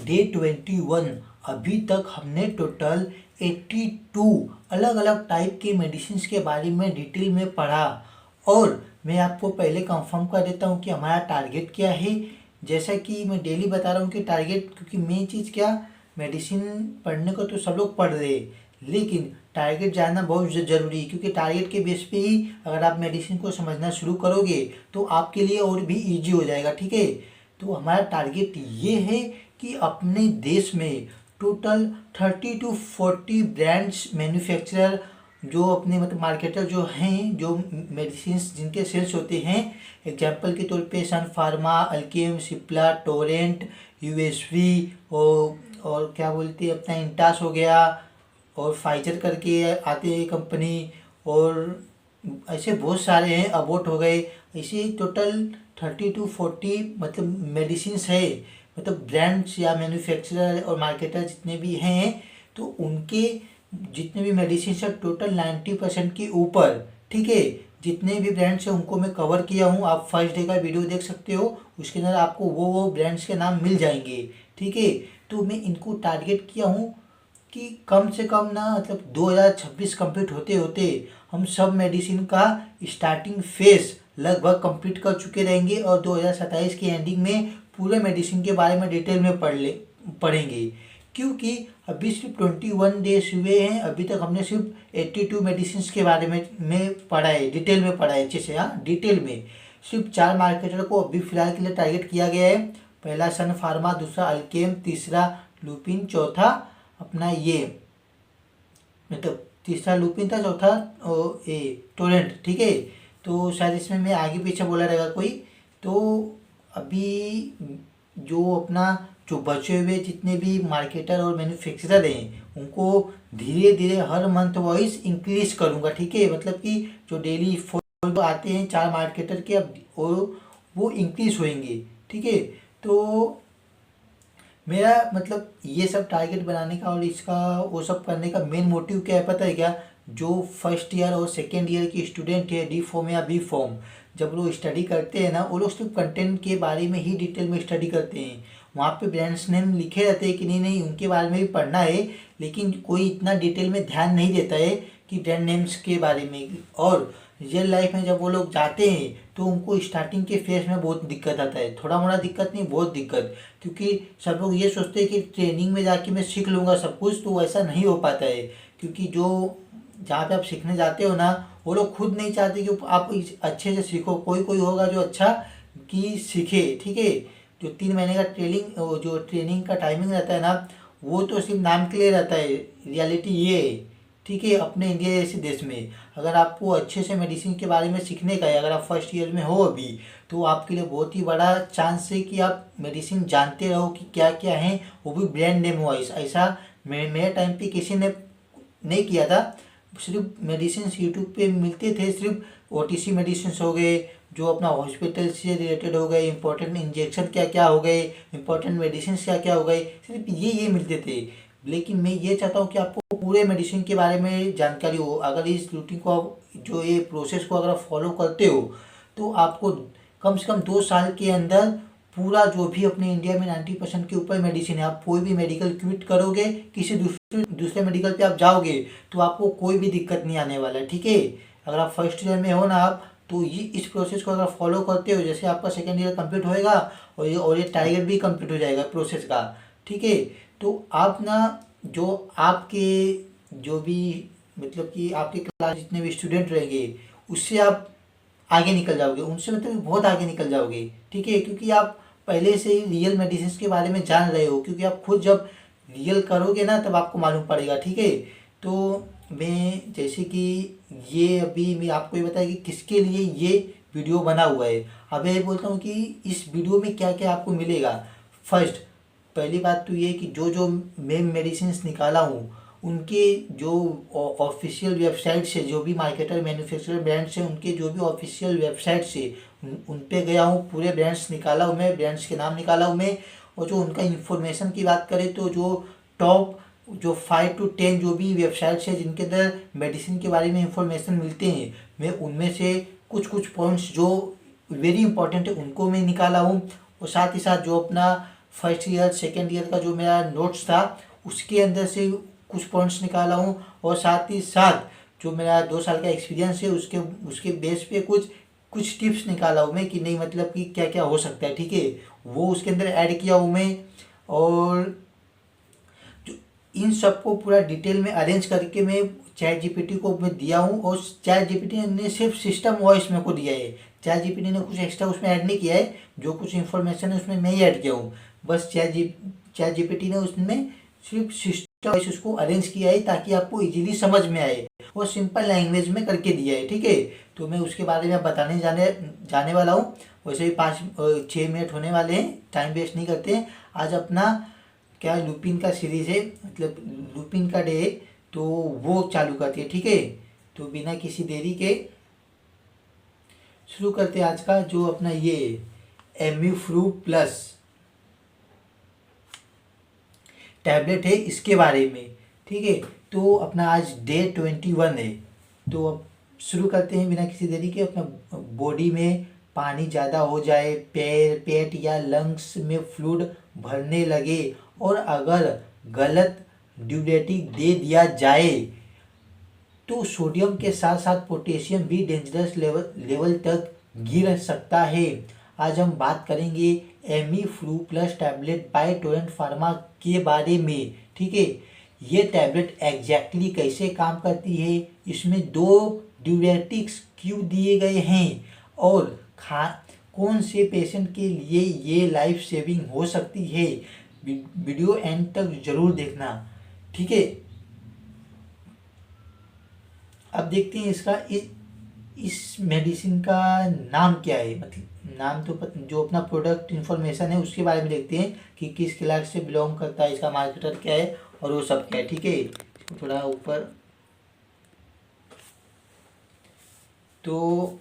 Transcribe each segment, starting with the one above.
Day 21। अभी तक हमने टोटल 82 अलग अलग टाइप के मेडिसिन के बारे में डिटेल में पढ़ा। और मैं आपको पहले कंफर्म कर देता हूँ कि हमारा टारगेट क्या है। जैसा कि मैं डेली बता रहा हूँ कि टारगेट, क्योंकि मेन चीज़ क्या, मेडिसिन पढ़ने को तो सब लोग पढ़ रहे हैं, लेकिन टारगेट जानना बहुत ज़रूरी है, क्योंकि टारगेट के बेस पे ही अगर आप मेडिसिन को समझना शुरू करोगे तो आपके लिए और भी इजी हो जाएगा। ठीक है, तो हमारा टारगेट ये है कि अपने देश में टोटल 30 to 40 ब्रांड्स मैन्युफैक्चरर जो अपने मतलब मार्केटर जो हैं, जो मेडिसिन जिनके सेल्स होते हैं, एग्जाम्पल के तौर पे सन फार्मा, अल्केम, सिप्ला, टोरेंट, यूएसवी और क्या बोलते हैं अपना इंटास हो गया, और फाइजर करके आते हैं कंपनी, और ऐसे बहुत सारे हैं, अबोट हो गए। ऐसे टोटल 30 to 40 मतलब मेडिसिन्स है, मतलब ब्रांड्स या मैन्युफैक्चरर और मार्केटर जितने भी हैं, तो उनके जितने भी मेडिसिन है टोटल 90% के ऊपर। ठीक है, जितने भी ब्रांड्स हैं उनको मैं कवर किया हूँ। आप फर्स्ट डे का वीडियो देख सकते हो, उसके अंदर आपको वो ब्रांड्स के नाम मिल जाएंगे। ठीक है, तो मैं इनको टारगेट किया हूँ कि कम से कम ना मतलब 2026 कंप्लीट होते होते हम सब मेडिसिन का स्टार्टिंग फेज लगभग कंप्लीट कर चुके रहेंगे, और 2027 की एंडिंग में पूरे मेडिसिन के बारे में डिटेल में पढ़ेंगे। क्योंकि अभी सिर्फ 21 डेज हुए हैं, अभी तक हमने सिर्फ 82 मेडिसिन के बारे में पढ़ा है, डिटेल में पढ़ा है अच्छे से। हाँ, डिटेल में सिर्फ 4 मार्केटर को अभी फिलहाल के लिए टारगेट किया गया है। पहला सन फार्मा, दूसरा अल्केम, तीसरा लुपिन, चौथा अपना ये मतलब तीसरा लुपिन था, चौथा टोरेंट। ठीक है, तो शायद इसमें मैं आगे पीछे बोला रहेगा कोई। तो अभी जो अपना जो बचे हुए जितने भी मार्केटर और मैन्युफैक्चरर हैं उनको धीरे धीरे हर मंथ वाइज इंक्रीज करूँगा। ठीक है, मतलब कि जो डेली 4 आते हैं 4 मार्केटर के, अब वो इंक्रीज होंगे। ठीक है, तो मेरा मतलब ये सब टारगेट बनाने का और इसका वो सब करने का मेन मोटिव क्या है पता है क्या? जो फर्स्ट ईयर और सेकेंड ईयर की स्टूडेंट है, डी फॉर्म या बी फॉर्म, जब लोग स्टडी करते हैं ना, वो लोग सिर्फ कंटेंट के बारे में ही डिटेल में स्टडी करते हैं। वहाँ पे ब्रांड्स नेम लिखे रहते हैं कि नहीं नहीं उनके बारे में भी पढ़ना है, लेकिन कोई इतना डिटेल में ध्यान नहीं देता है कि ब्रांड नेम्स के बारे में। और रियल लाइफ में जब वो लोग जाते हैं तो उनको स्टार्टिंग के फेज में बहुत दिक्कत आता है, थोड़ा मोड़ा दिक्कत नहीं, बहुत दिक्कत। क्योंकि सब लोग ये सोचते हैं कि ट्रेनिंग में जाके मैं सीख लूँगा सब कुछ, तो वैसा नहीं हो पाता है। क्योंकि जो जहाँ पे आप सीखने जाते हो ना, वो लोग खुद नहीं चाहते कि आप अच्छे से सीखो। कोई कोई होगा जो अच्छा कि सीखे। ठीक है, जो 3 महीने का जो ट्रेनिंग का टाइमिंग रहता है ना, वो तो सिर्फ नाम के लिए रहता है, रियलिटी ये है। ठीक है, अपने इंडिया जैसे देश में अगर आपको अच्छे से मेडिसिन के बारे में सीखने का है, अगर आप फर्स्ट ईयर में हो अभी, तो आपके लिए बहुत ही बड़ा चांस है कि आप मेडिसिन जानते रहो कि क्या क्या है, वो भी ब्रांड नेम वाइज। ऐसा मेरे टाइम पे किसी ने नहीं किया था। सिर्फ मेडिसिन यूट्यूब पे मिलते थे, सिर्फ ओटीसी मेडिसिन हो गए, जो अपना हॉस्पिटल से रिलेटेड हो गए, इंपॉर्टेंट इंजेक्शन क्या क्या हो गए, इंपॉर्टेंट मेडिसिन क्या क्या हो गए, सिर्फ ये मिलते थे। लेकिन मैं ये चाहता हूँ कि आपको पूरे मेडिसिन के बारे में जानकारी हो। अगर इस रूटीन को आप जो ये प्रोसेस को अगर आप फॉलो करते हो, तो आपको कम से कम 2 साल के अंदर पूरा जो भी अपने इंडिया में 90% के ऊपर मेडिसिन है, आप कोई भी मेडिकल क्विट करोगे, किसी दूसरे मेडिकल पे आप जाओगे, तो आपको कोई भी दिक्कत नहीं आने वाला है। ठीक है, अगर आप फर्स्ट ईयर में हो ना आप, तो ये इस प्रोसेस को अगर फॉलो करते हो, जैसे आपका सेकेंड ईयर कंप्लीट होएगा और ये टारगेट भी कंप्लीट हो जाएगा प्रोसेस का। ठीक है, तो आप ना जो आपके जो भी मतलब कि आपके क्लास जितने भी स्टूडेंट रहेंगे, उससे आप आगे निकल जाओगे, उनसे मतलब बहुत आगे निकल जाओगे। ठीक है, क्योंकि आप पहले से ही रियल मेडिसिन के बारे में जान रहे हो, क्योंकि आप खुद जब रियल करोगे ना तब आपको मालूम पड़ेगा। ठीक है, तो मैं जैसे कि ये अभी मैं आपको ये बताया कि किसके लिए ये वीडियो बना हुआ है। अब मैं बोलता हूँ कि इस वीडियो में क्या क्या आपको मिलेगा। फर्स्ट, पहली बात तो ये कि जो जो मैं मेडिसिन निकाला हूँ, उनके जो ऑफिशियल वेबसाइट से, जो भी मार्केटर मैन्युफैक्चरर ब्रांड्स हैं उनके जो भी ऑफिशियल वेबसाइट से उन पे गया हूँ, पूरे ब्रांड्स निकाला हूँ मैं, ब्रांड्स के नाम निकाला हूँ मैं। और जो उनका इन्फॉर्मेशन की बात करें तो जो टॉप जो 5 to 10 जो भी वेबसाइट्स है जिनके अंदर मेडिसिन के बारे में इंफॉर्मेशन मिलते हैं, मैं उनमें से कुछ कुछ पॉइंट्स जो वेरी इंपॉर्टेंट है उनको मैं निकाला हूँ। और साथ ही साथ जो अपना फर्स्ट ईयर सेकेंड ईयर का जो मेरा नोट्स था उसके अंदर से कुछ पॉइंट्स निकाला हूँ, और साथ ही साथ जो मेरा 2 साल का एक्सपीरियंस है उसके उसके बेस पे कुछ कुछ टिप्स निकाला हूँ मैं कि नहीं, मतलब कि क्या क्या हो सकता है, ठीक है, वो उसके अंदर ऐड किया हूँ मैं। और जो इन सबको पूरा डिटेल में अरेंज करके मैं चैट जीपीटी को मैं दिया हूँ, और चैट जीपीटी ने सिर्फ सिस्टम वॉइस मेरे को दिया है। चैट जीपीटी ने कुछ एक्स्ट्रा उसमें ऐड नहीं किया है, जो कुछ इन्फॉर्मेशन है उसमें मैं ही ऐड किया हूँ। बस चैट जीपीटी ने उसमें सिर्फ सिस्टम वॉइस उसको अरेंज किया है ताकि आपको इजीली समझ में आए, और सिंपल लैंग्वेज में करके दिया है, ठीक है। तो मैं उसके बारे में बताने जाने जाने वाला हूँ। वैसे भी 5-6 मिनट होने वाले हैं, टाइम वेस्ट नहीं करते हैं। आज अपना क्या लुपिन का सीरीज है, मतलब लुपिन का डे है, तो वो चालू करते हैं, ठीक है। तो बिना किसी देरी के शुरू करते हैं आज का जो अपना ये एम्यूफ्रू प्लस टैबलेट है इसके बारे में, ठीक है। तो अपना आज डे 21 है। तो अब शुरू करते हैं बिना किसी देरी के। अपना बॉडी में पानी ज़्यादा हो जाए, पेट या लंग्स में फ्लूइड भरने लगे, और अगर गलत ड्यूरेटिक दे दिया जाए तो सोडियम के साथ साथ पोटेशियम भी डेंजरस लेवल तक गिर सकता है। आज हम बात करेंगे Amiflu plus tablet by Torrent pharma के बारे में, ठीक है। ये टैबलेट एग्जैक्टली कैसे काम करती है, इसमें 2 ड्यूरेटिक्स क्यों दिए गए हैं, और कौन से पेशेंट के लिए ये लाइफ सेविंग हो सकती है। वीडियो एंड तक जरूर देखना, ठीक है। अब देखते हैं इसका इस मेडिसिन का नाम क्या है, मतलब नाम तो जो अपना प्रोडक्ट इन्फॉर्मेशन है उसके बारे में देखते हैं कि किस क्लास से बिलोंग करता है, इसका मार्केटर क्या है और वो सब क्या है, ठीक है। इसको थोड़ा ऊपर, तो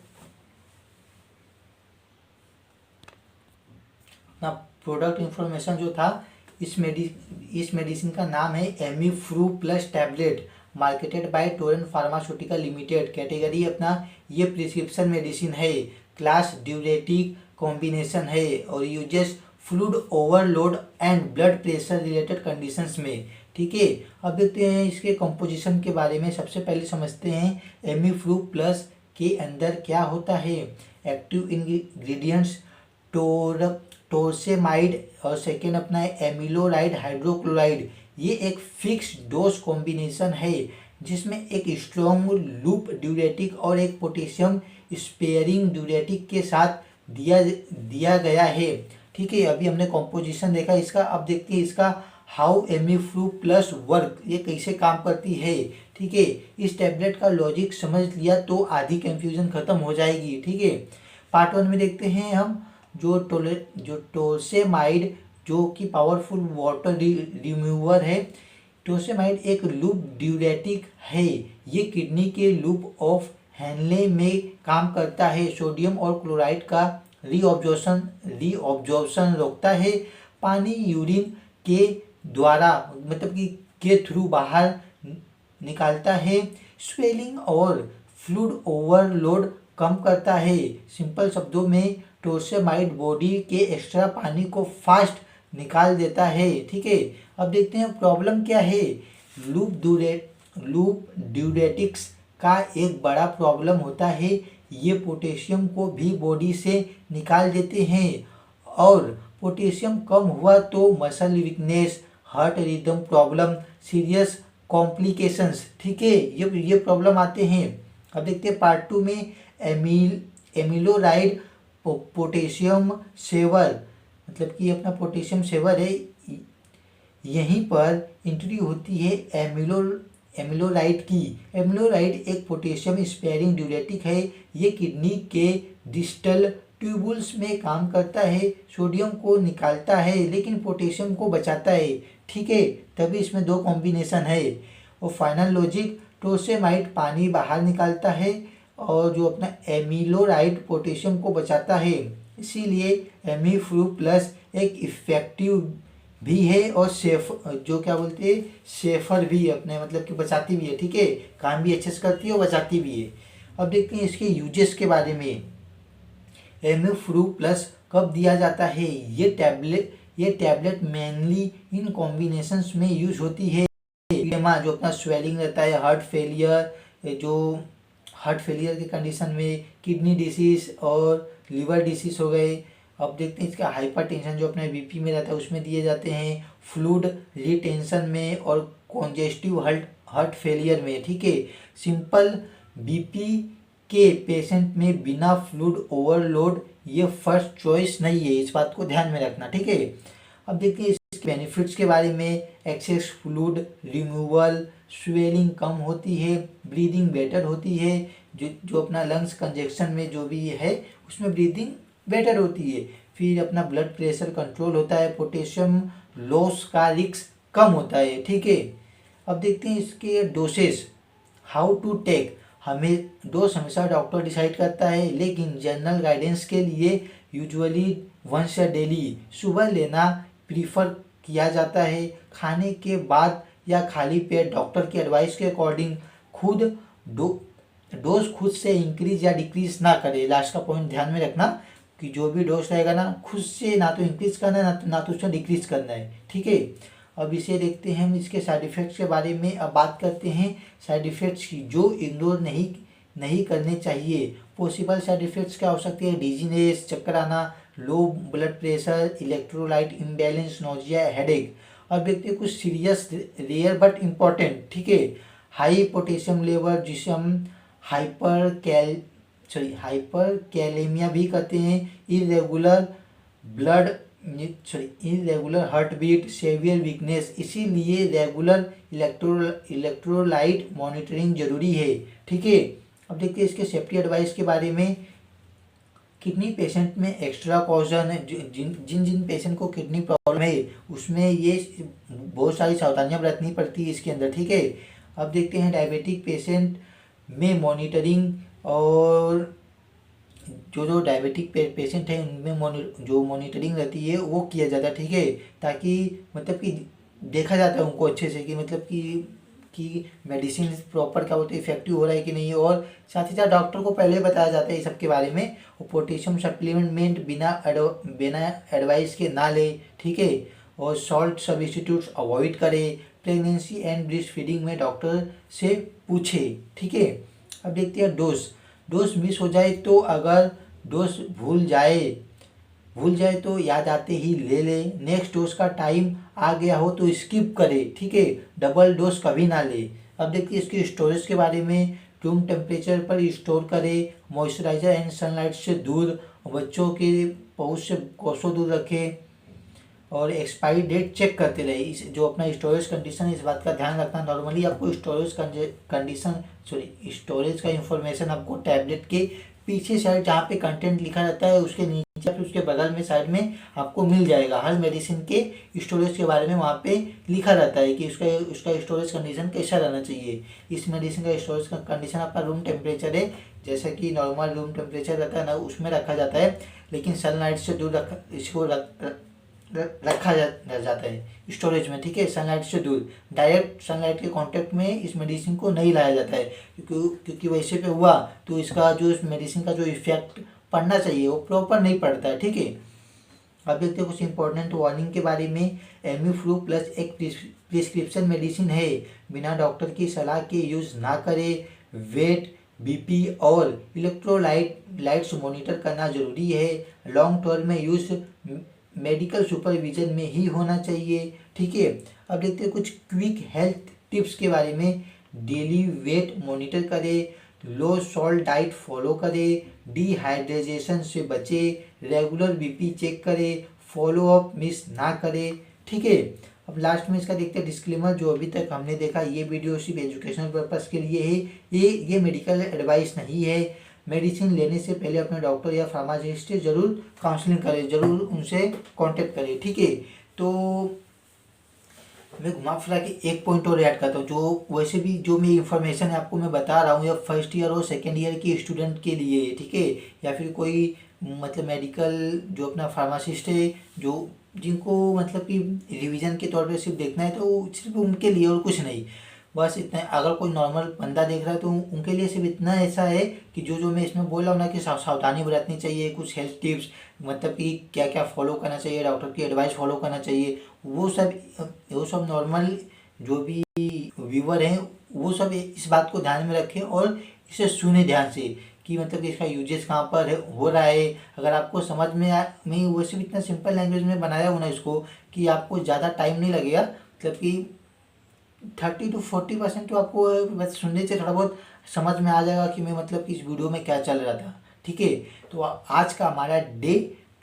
अपना प्रोडक्ट इन्फॉर्मेशन जो था, इस मेडिसिन का नाम है Amiflu plus tablet, marketed by Torrent pharmaceutical limited. Category अपना ये प्रिस्क्रिप्शन मेडिसिन है, क्लास ड्यूरेटिक कॉम्बिनेशन है, और uses fluid overload and blood pressure related conditions में, ठीक है। अब देखते हैं इसके कंपोजिशन के बारे में। सबसे पहले समझते हैं एमीफ्लू प्लस के अंदर क्या होता है। एक्टिव इंग्रेडिएंट्स टोरसेमाइड, और सेकेंड अपना है एमिलोराइड हाइड्रोक्लोराइड। ये एक फिक्स डोज कॉम्बिनेशन है जिसमें एक स्ट्रॉन्ग लूप ड्यूरेटिक और एक पोटेशियम स्पेयरिंग ड्यूरेटिक के साथ दिया गया है, ठीक है। अभी हमने कॉम्पोजिशन देखा इसका, अब देखते हैं इसका हाउ एमीफ्लू प्लस वर्क, ये कैसे काम करती है, ठीक है। इस टैबलेट का लॉजिक समझ लिया तो आधी कंफ्यूजन खत्म हो जाएगी, ठीक है। पार्ट 1 में देखते हैं हम जो टोरसेमाइड जो कि पावरफुल वाटर रिमूवर है। टोरसेमाइड एक लूप ड्यूरेटिक है, ये किडनी के लूप ऑफ हैनले में काम करता है। सोडियम और क्लोराइड का रीअब्जॉर्प्शन रोकता है। पानी यूरिन के द्वारा, मतलब कि के थ्रू बाहर निकालता है। स्वेलिंग और फ्लूइड ओवरलोड कम करता है। सिंपल शब्दों में टोरसेमाइड बॉडी के एक्स्ट्रा पानी को फास्ट निकाल देता है, ठीक है। अब देखते हैं प्रॉब्लम क्या है। लूप ड्यूरेटिक्स का एक बड़ा प्रॉब्लम होता है, ये पोटेशियम को भी बॉडी से निकाल देते हैं, और पोटेशियम कम हुआ तो muscle weakness, heart rhythm problem, serious complications, ठीक है, ये प्रॉब्लम आते हैं। अब देखते हैं पार्ट 2 में एमिलोराइड पोटेशियम सेवर, मतलब कि अपना पोटेशियम सेवर है, यहीं पर एंट्री होती है एमिलोराइड की। एमिलोराइड एक पोटेशियम स्पेयरिंग ड्यूरेटिक है, ये किडनी के डिस्टल ट्यूबुल्स में काम करता है। सोडियम को निकालता है लेकिन पोटेशियम को बचाता है, ठीक है। तभी इसमें 2 कॉम्बिनेशन है। और फाइनल लॉजिक, टोरसेमाइड पानी बाहर निकालता है, और जो अपना एमिलोराइड पोटेशियम को बचाता है। इसीलिए एमीफ्लू प्लस एक इफेक्टिव भी है और सेफ, जो क्या बोलते हैं, सेफर भी अपने, मतलब कि बचाती भी है, ठीक है। काम भी अच्छे से करती है और बचाती भी है। अब देखते हैं इसके यूजेस के बारे में। एमीफ्लू प्लस कब दिया जाता है। ये टैबलेट मेनली इन कॉम्बिनेशंस में यूज होती है। एडिमा जो अपना स्वेलिंग रहता है, हार्ट फेलियर, जो हार्ट फेलियर की कंडीशन में, किडनी डिसीज और लिवर डिसीज हो गए। अब देखते हैं इसका हाइपरटेंशन जो अपने बीपी में रहता है उसमें दिए जाते हैं, फ्लूइड रिटेंशन में और कॉन्जेस्टिव हार्ट फेलियर में। ठीक है, सिंपल बीपी के पेशेंट में बिना फ्लूइड ओवरलोड ये फर्स्ट चॉइस नहीं है, इस बात को ध्यान में रखना। ठीक है, अब देखिए इसके बेनिफिट्स के बारे में। एक्सेस फ्लूइड रिमूवल, स्वेलिंग कम होती है, ब्रीदिंग बेटर होती है, जो अपना लंग्स कंजेक्शन में जो भी है उसमें ब्रीदिंग बेटर होती है। फिर अपना ब्लड प्रेशर कंट्रोल होता है, पोटेशियम लॉस का रिस्क कम होता है। ठीक है, अब देखते हैं इसके डोसेस, हाउ टू टेक। हमें डोज हमेशा डॉक्टर डिसाइड करता है, लेकिन जनरल गाइडेंस के लिए यूजुअली वंस अ डेली सुबह लेना प्रीफर किया जाता है। खाने के बाद या खाली पेट डॉक्टर की एडवाइस के अकॉर्डिंग खुद डोज खुद से इंक्रीज या डिक्रीज ना करे। लास्ट का पॉइंट ध्यान में रखना कि जो भी डोज रहेगा ना, खुद से ना तो इंक्रीज करना है ना तो उससे डिक्रीज करना है। ठीक है, अब इसे देखते हैं हम इसके साइड इफ़ेक्ट्स के बारे में। अब बात करते हैं साइड इफ़ेक्ट्स की जो इग्नोर नहीं करने चाहिए। पॉसिबल साइड इफ़ेक्ट्स क्या हो सकती है? डिजीनेस, चक्कर आना, low blood pressure, electrolyte imbalance, nausea, headache. अब देखते हैं कुछ सीरियस, रेयर बट इम्पॉर्टेंट। ठीक है, हाई पोटेशियम लेवल जिसे हम हाइपर कैलेमिया भी कहते हैं, irregular blood irregular heart beat, severe weakness. इसीलिए रेगुलर इलेक्ट्रोलाइट मॉनिटरिंग जरूरी है। ठीक है, अब देखते हैं इसके सेफ्टी एडवाइस के बारे में। किडनी पेशेंट में एक्स्ट्रा कॉशन, जिन जिन पेशेंट को किडनी प्रॉब्लम है उसमें ये बहुत सारी सावधानियां बरतनी पड़ती है इसके अंदर। ठीक है, अब देखते हैं डायबिटिक पेशेंट में मॉनिटरिंग, और जो डायबिटिक पेशेंट है उनमें जो मॉनिटरिंग रहती है वो किया जाता है। ठीक है, ताकि मतलब कि देखा जाता है उनको अच्छे से कि मतलब कि मेडिसिन प्रॉपर क्या होती है, इफेक्टिव हो रहा है कि नहीं। और साथ ही साथ डॉक्टर को पहले बताया जाता है इस सब के बारे में। और पोटेशियम सप्लीमेंट बिना एडवाइस के ना ले। ठीक है, और सॉल्ट सब्स्टिट्यूट्स अवॉइड करें। प्रेगनेंसी एंड ब्रेस्ट फीडिंग में डॉक्टर से पूछे। ठीक है, अब देखते हैं डोज मिस हो जाए तो, अगर डोज भूल जाए तो याद आते ही ले ले। नेक्स्ट डोज का टाइम आ गया हो तो स्किप करे। ठीक है, डबल डोज कभी ना ले। अब देखिए इसके स्टोरेज के बारे में। रूम टेम्परेचर पर स्टोर करे, मॉइस्चराइजर एंड सनलाइट से दूर, बच्चों के पहुँच से कोसों दूर रखें, और एक्सपायरी डेट चेक करते रहे। इस जो अपना स्टोरेज कंडीशन है इस बात का ध्यान रखना। नॉर्मली आपको स्टोरेज का इंफॉर्मेशन आपको टैबलेट के पीछे साइड जहाँ पे कंटेंट लिखा रहता है उसके नीचे फिर उसके बगल में साइड में आपको मिल जाएगा। हर मेडिसिन के स्टोरेज के बारे में वहाँ पे लिखा रहता है कि उसका स्टोरेज कंडीशन कैसा रहना चाहिए। इस मेडिसिन का स्टोरेज कंडीशन आपका रूम टेम्परेचर है, जैसे कि नॉर्मल रूम टेम्परेचर रहता है ना उसमें रखा जाता है, लेकिन सनलाइट से दूर इसको रखा जाता है स्टोरेज में। ठीक है, सनलाइट से दूर, डायरेक्ट सनलाइट के कांटेक्ट में इस मेडिसिन को नहीं लाया जाता है, क्योंकि वैसे पे हुआ तो इसका जो इस मेडिसिन का जो इफेक्ट पड़ना चाहिए वो प्रॉपर नहीं पड़ता है। ठीक है, अब देखते हैं कुछ इंपॉर्टेंट वार्निंग के बारे में। एमीफ्लू प्लस एक प्रिस्क्रिप्शन मेडिसिन है, बिना डॉक्टर की सलाह के यूज ना करे। वेट, बीपी और इलेक्ट्रोलाइट्स मॉनिटर करना जरूरी है। लॉन्ग टर्म में यूज मेडिकल सुपरविजन में ही होना चाहिए। ठीक है, अब देखते हैं कुछ क्विक हेल्थ टिप्स के बारे में। डेली वेट मॉनिटर करें, लो सॉल्ट डाइट फॉलो करें, डिहाइड्रेशन से बचे, रेगुलर बीपी चेक करें, फॉलो अप मिस ना करें। ठीक है, अब लास्ट में इसका देखते हैं डिस्क्लेमर। जो अभी तक हमने देखा ये वीडियो सिर्फ एजुकेशनल पर्पस के लिए है, ये मेडिकल एडवाइस नहीं है। मेडिसिन लेने से पहले अपने डॉक्टर या फार्मासिस्ट से जरूर काउंसलिंग करें, जरूर उनसे कांटेक्ट करें। ठीक है, तो मैं घुमा फिरा के एक पॉइंट और ऐड करता हूँ। जो वैसे भी जो मैं इंफॉर्मेशन है आपको मैं बता रहा हूँ या फर्स्ट ईयर और सेकेंड ईयर के स्टूडेंट के लिए। ठीक है, या फिर कोई मतलब मेडिकल जो अपना फार्मासिस्ट है जिनको मतलब कि रिवीजन के तौर पे सिर्फ देखना है तो सिर्फ उनके लिए और कुछ नहीं। बस इतना। अगर कोई नॉर्मल बंदा देख रहा है तो उनके लिए सिर्फ इतना ऐसा है कि जो जो मैं इसमें बोल रहा हूँ ना कि सावधानी बरतनी चाहिए, कुछ हेल्थ टिप्स मतलब कि क्या क्या फॉलो करना चाहिए, डॉक्टर की एडवाइस फॉलो करना चाहिए, वो सब नॉर्मल जो भी व्यूवर हैं वो सब इस बात को ध्यान में रखें और इसे सुने ध्यान से कि मतलब कि इसका यूजेस कहाँ पर हो रहा है। अगर आपको समझ में मैं वैसे भी इतना सिंपल लैंग्वेज में बनाया हूँ ना इसको कि आपको ज़्यादा टाइम नहीं लगेगा, मतलब कि 30 to 40% तो आपको बस सुनने से थोड़ा बहुत समझ में आ जाएगा कि मैं मतलब कि इस वीडियो में क्या चल रहा था। ठीक है, तो आज का हमारा डे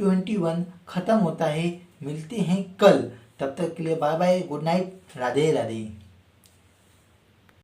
21 ख़त्म होता है। मिलते हैं कल, तब तक के लिए bye bye, good night, Radhe Radhe.